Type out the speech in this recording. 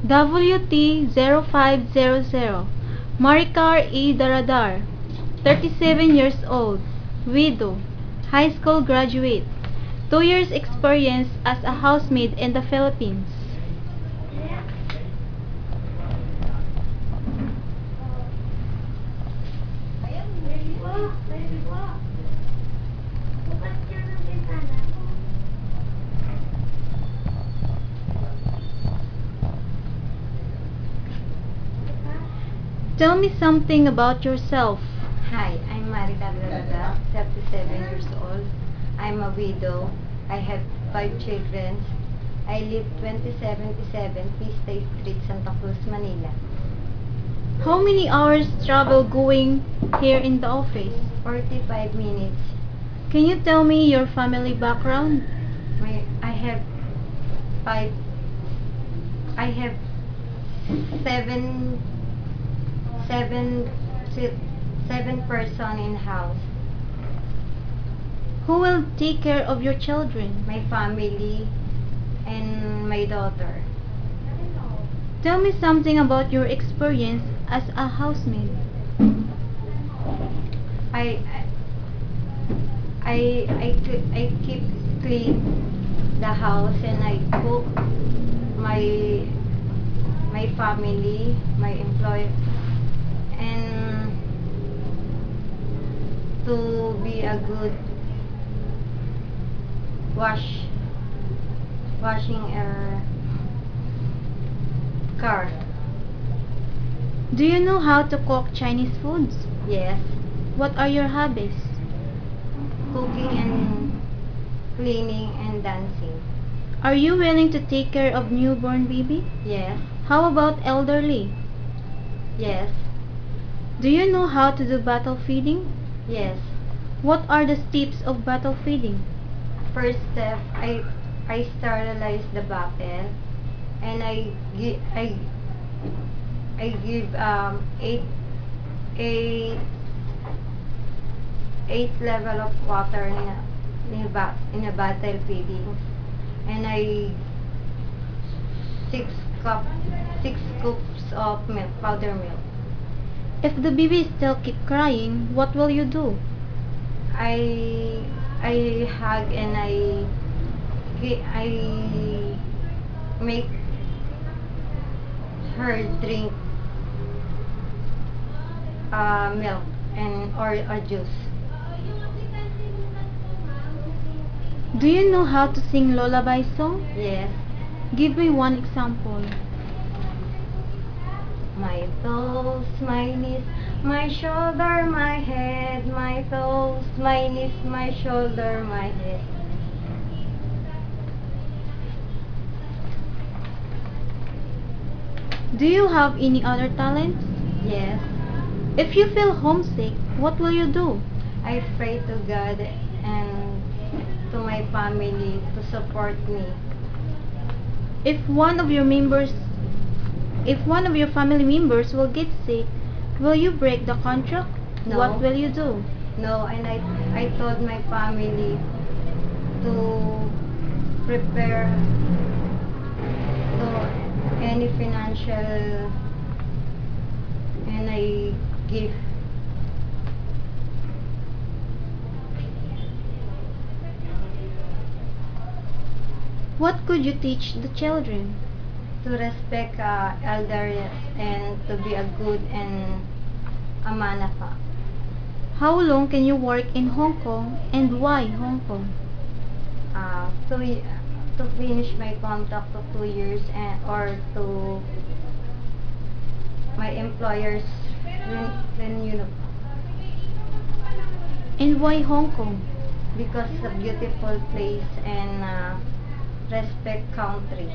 WT0500 Maricar E. Daradar, 37 years old, widow, high school graduate, 2 years experience as a housemaid in the Philippines. Tell me something about yourself. Hi, I'm Maricar Daradar, 37 years old. I'm a widow. I have 5 children. I live 2077 Pistay Street, Santa Cruz, Manila. How many hours travel going here in the office? 45 minutes. Can you tell me your family background? I have 5. I have 7 7 person in house. Who will take care of your children? My family and my daughter. Tell me something about your experience as a housemaid. I I keep clean the house and I cook my family, my employer, and to be a good washing a car. Do you know how to cook Chinese foods? Yes, What are your hobbies? cooking and cleaning and dancing. Are you willing to take care of newborn baby? Yes, How about elderly? yes, Do you know how to do bottle feeding? yes. What are the steps of bottle feeding? First step, I sterilize the bottle and I give eight eight level of water in a bottle feeding, and I 6 cup 6 scoops of milk, powder milk. If the baby still keep crying, what will you do? I hug and I make her drink milk and or juice. Do you know how to sing lullaby song? Yes. Give me one example. My toes, my knees, my shoulder, my head, my toes, my knees, my shoulder, my head. Do you have any other talents? Yes. If you feel homesick, what will you do? I pray to God and to my family to support me. If one of your family members will get sick, will you break the contract? No. What will you do? No, and I told my family to prepare to any financial, and I give. What could you teach the children? To respect elders and to be a good and a manapa. How long can you work in Hong Kong and why Hong Kong? To finish my contract to 2 years and or to my employers renew And why Hong Kong? because it's a beautiful place and respect country.